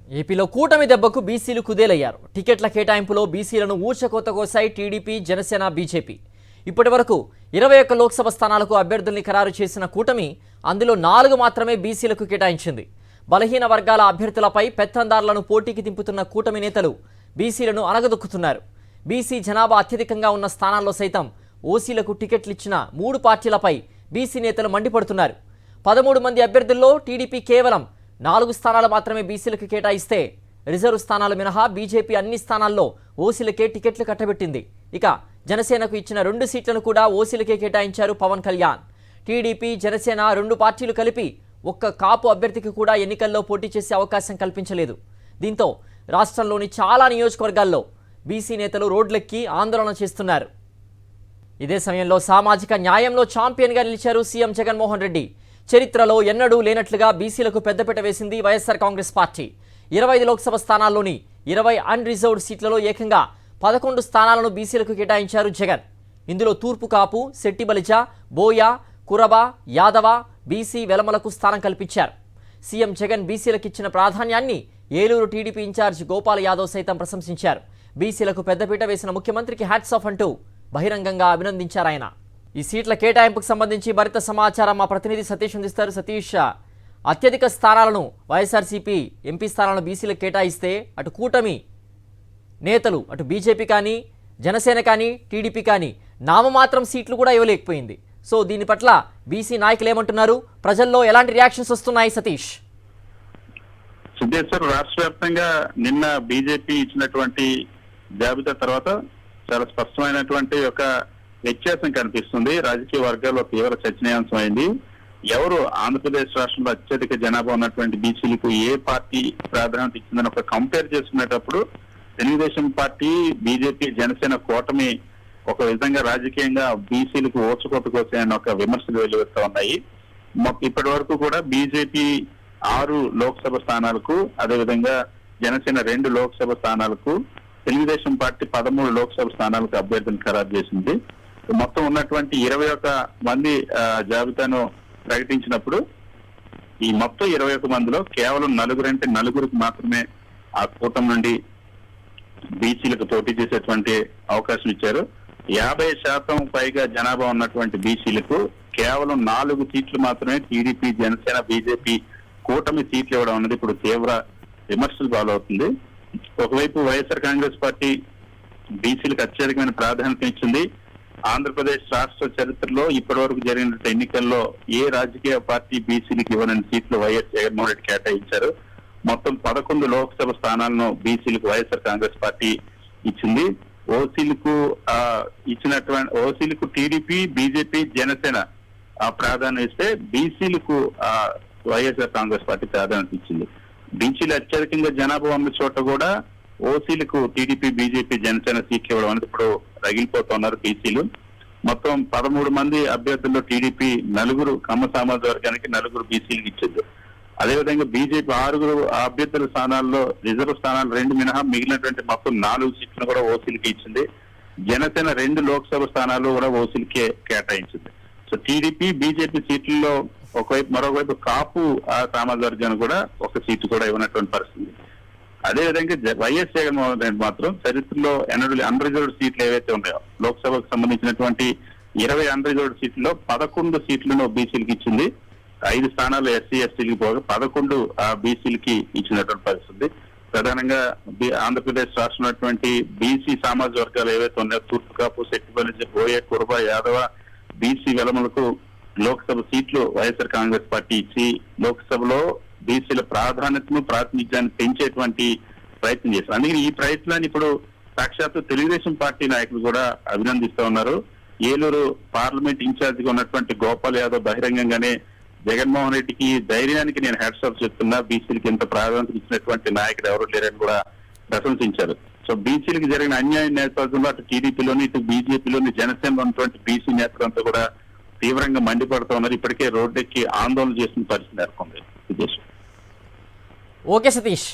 ఏపీలో కూటమి దెబ్బకు బీసీలు కుదేలయ్యారు. టికెట్ల కేటాయింపులో బీసీలను ఊచకోత కోసాయి టీడీపీ, జనసేన, బీజేపీ. ఇప్పటివరకు 21 లోక్సభ స్థానాలకు అభ్యర్థుల్ని ఖరారు చేసిన కూటమి అందులో 4 మాత్రమే బీసీలకు కేటాయించింది. బలహీన వర్గాల అభ్యర్థులపై పెత్తందారులను పోటీకి దింపుతున్న కూటమి నేతలు బీసీలను అనగదొక్కుతున్నారు. బీసీ జనాభా అత్యధికంగా ఉన్న స్థానాల్లో సైతం ఓసీలకు టికెట్లు ఇచ్చిన 3 పార్టీలపై బీసీ నేతలు మండిపడుతున్నారు. 13 మంది అభ్యర్థుల్లో టీడీపీ కేవలం 4 స్థానాలు మాత్రమే బీసీలకు కేటాయిస్తే రిజర్వ్ స్థానాలు మినహా బీజేపీ అన్ని స్థానాల్లో ఓసీలకే టికెట్లు కట్టబెట్టింది. ఇక జనసేనకు ఇచ్చిన 2 సీట్లను కూడా ఓసీలకే కేటాయించారు పవన్ కళ్యాణ్. టీడీపీ, జనసేన 2 పార్టీలు కలిపి ఒక్క కాపు అభ్యర్థికి కూడా ఎన్నికల్లో పోటీ చేసే అవకాశం కల్పించలేదు. దీంతో రాష్ట్రంలోని చాలా నియోజకవర్గాల్లో బీసీ నేతలు రోడ్లెక్కి ఆందోళన చేస్తున్నారు. ఇదే సమయంలో సామాజిక న్యాయంలో ఛాంపియన్గా నిలిచారు సీఎం జగన్మోహన్ రెడ్డి. చరిత్రలో ఎన్నడూ లేనట్లుగా బీసీలకు పెద్దపీట వేసింది వైఎస్ఆర్ కాంగ్రెస్ పార్టీ. 25 లోక్సభ స్థానాల్లోని 20 అన్రిజర్వ్డ్ సీట్లలో ఏకంగా 11 స్థానాలను బీసీలకు కేటాయించారు జగన్. ఇందులో తూర్పు కాపు, శెట్టి బలిజ, బోయ, కురబ, యాదవ, బీసీ వెలమలకు స్థానం కల్పించారు. సీఎం జగన్ బీసీలకు ఇచ్చిన ప్రాధాన్యాన్ని ఏలూరు టీడీపీ ఇన్ఛార్జ్ గోపాల్ యాదవ్ సైతం ప్రశంసించారు. బీసీలకు పెద్దపీట వేసిన ముఖ్యమంత్రికి హ్యాట్స్ ఆఫ్ అంటూ బహిరంగంగా అభినందించారు ఆయన. ఈ సీట్ల కేటాయింపుకు సంబంధించి మరింత సమాచారం మా ప్రతినిధి సతీష్ అందిస్తారు. సతీష్, అత్యధిక స్థానాలను వైఎస్ఆర్సీపీ ఎంపీ స్థానాలను బీసీలకు కేటాయిస్తే అటు కూటమి నేతలు అటు బీజేపీ కానీ, జనసేన కానీ, టీడీపీ కానీ నామమాత్రం సీట్లు కూడా ఇవ్వలేకపోయింది. సో దీని పట్ల బీసీ నాయకులు ఏమంటున్నారు? ప్రజల్లో ఎలాంటి రియాక్షన్స్ వస్తున్నాయి సతీష్? సిద్ధేశ్వర్, రాష్ట్ర వ్యాప్తంగా నిన్న బీజేపీ ఇచ్చినటువంటి జాబితా తర్వాత చాలా స్పష్టమైనటువంటి ఒక వ్యత్యాసం కనిపిస్తుంది. రాజకీయ వర్గాల్లో తీవ్ర చర్చనీయాంశం అయింది. ఎవరు ఆంధ్రప్రదేశ్ రాష్ట్రంలో అత్యధిక జనాభా ఉన్నటువంటి బీసీలకు ఏ పార్టీ ప్రాధాన్యత ఇచ్చిందని ఒక కంపేర్ చేసుకునేటప్పుడు తెలుగుదేశం పార్టీ, బీజేపీ, జనసేన కూటమి ఒక విధంగా రాజకీయంగా బీసీలకు ఓచుకోత కోసాయని ఒక విమర్శలు వెలువడుతూ ఉన్నాయి. ఇప్పటి వరకు కూడా బీజేపీ 6 లోక్సభ స్థానాలకు, అదేవిధంగా జనసేన 2 లోక్సభ స్థానాలకు, తెలుగుదేశం పార్టీ 13 లోక్సభ స్థానాలకు అభ్యర్థులను ఖరారు చేసింది. మొత్తం ఉన్నటువంటి 21 మంది జాబితాను ప్రకటించినప్పుడు ఈ మొత్తం 21 మందిలో కేవలం 4 అంటే 4కి మాత్రమే ఆ కూటమి నుండి బీసీలకు పోటీ చేసేటువంటి అవకాశం ఇచ్చారు. 50% పైగా జనాభా ఉన్నటువంటి బీసీలకు కేవలం 4 సీట్లు మాత్రమే టీడీపీ, జనసేన, బీజేపీ కూటమి సీట్లు ఇవ్వడం అనేది ఇప్పుడు తీవ్ర విమర్శలు పాలవుతుంది. ఒకవైపు వైఎస్ఆర్ కాంగ్రెస్ పార్టీ బీసీలకు అత్యధికమైన ప్రాధాన్యత ఇచ్చింది. ఆంధ్రప్రదేశ్ రాష్ట్ర చరిత్రలో ఇప్పటి వరకు జరిగిన ఎన్నికల్లో ఏ రాజకీయ పార్టీ బీసీలకు ఇవ్వని సీట్లు వైఎస్ జగన్మోహన్ రెడ్డి కేటాయించారు. మొత్తం 11 లోక్సభ స్థానాలను బీసీలకు వైఎస్ఆర్ కాంగ్రెస్ పార్టీ ఇచ్చింది. ఓసీలకు టీడీపీ, బీజేపీ, జనసేన ప్రాధాన్యత ఇస్తే బీసీలకు వైఎస్ఆర్ కాంగ్రెస్ పార్టీ ప్రాధాన్యత ఇచ్చింది. బీసీలు అత్యధికంగా జనాభా ఉన్న చోట కూడా ఓసీలకు టీడీపీ, బీజేపీ, జనసేన సీట్లు ఇవ్వడం అనేది ఇప్పుడు రగిలిపోతున్నారు బీసీలు. మొత్తం 13 మంది అభ్యర్థుల్లో టీడీపీ 4 కమ్మ సామాజిక వర్గానికి, 4 బీసీలకు ఇచ్చింది. అదేవిధంగా బీజేపీ 6 అభ్యర్థుల స్థానాల్లో రిజర్వ్ స్థానాలు 2 మినహా మిగిలినటువంటి మొత్తం 4 సీట్లను కూడా ఓసీలకి ఇచ్చింది. జనసేన 2 లోక్సభ స్థానాలు కూడా ఓసీలకే కేటాయించింది. సో టీడీపీ, బీజేపీ సీట్లలో మరోవైపు కాపు సామాజిక వర్గానికి కూడా 1 సీటు కూడా ఇవ్వనటువంటి పరిస్థితి. అదేవిధంగా వైఎస్ జగన్మోహన్ రెడ్డి మాత్రం చరిత్రలో ఎన్నడూ అన్రిజర్వ్డ్ సీట్లు ఏవైతే ఉన్నాయో లోక్సభకు సంబంధించినటువంటి 20 అన్రిజర్వ్డ్ సీట్లలో 11 సీట్లను బీసీలకు ఇచ్చింది. 5 స్థానాలు ఎస్సీ, ఎస్టీలకు పోగా 11 బీసీలకి ఇచ్చినటువంటి పరిస్థితి. ప్రధానంగా ఆంధ్రప్రదేశ్ రాష్ట్రంలో ఉన్నటువంటి బీసీ సామాజిక వర్గాలు ఏవైతే ఉన్నాయో తూర్పు కాపు, శెట్టి బలిజ, బోయ, కురబ, యాదవ, బీసీ వెలమలకు లోక్సభ సీట్లు వైఎస్ఆర్ కాంగ్రెస్ పార్టీ ఇచ్చి లోక్సభలో బీసీల ప్రాధాన్యతను, ప్రాతినిధ్యాన్ని పెంచేటువంటి ప్రయత్నం చేశారు. అందుకని ఈ ప్రయత్నాన్ని ఇప్పుడు సాక్షాత్తు తెలుగుదేశం పార్టీ నాయకులు కూడా అభినందిస్తూ ఉన్నారు. ఏలూరు పార్లమెంట్ ఇన్ఛార్జ్ గా ఉన్నటువంటి గోపాల్ యాదవ్ బహిరంగంగానే జగన్మోహన్ రెడ్డికి ధైర్యానికి నేను హ్యాట్స్ ఆఫ్ చెప్తున్నా, బీసీలకి ఇంత ప్రాధాన్యత ఇచ్చినటువంటి నాయకుడు ఎవరు లేరని కూడా ప్రశంసించారు. సో బీసీలకు జరిగిన అన్యాయం నేపథ్యంలో అటు టీడీపీలోని, ఇటు బీజేపీలోని, జనసేనలో ఉన్నటువంటి బీసీ నేతలంతా కూడా తీవ్రంగా మండిపడుతూ ఉన్నారు. ఇప్పటికే రోడ్డెక్కి ఆందోళన చేసిన పరిస్థితి నెలకొంది. ఓకే సతీష్.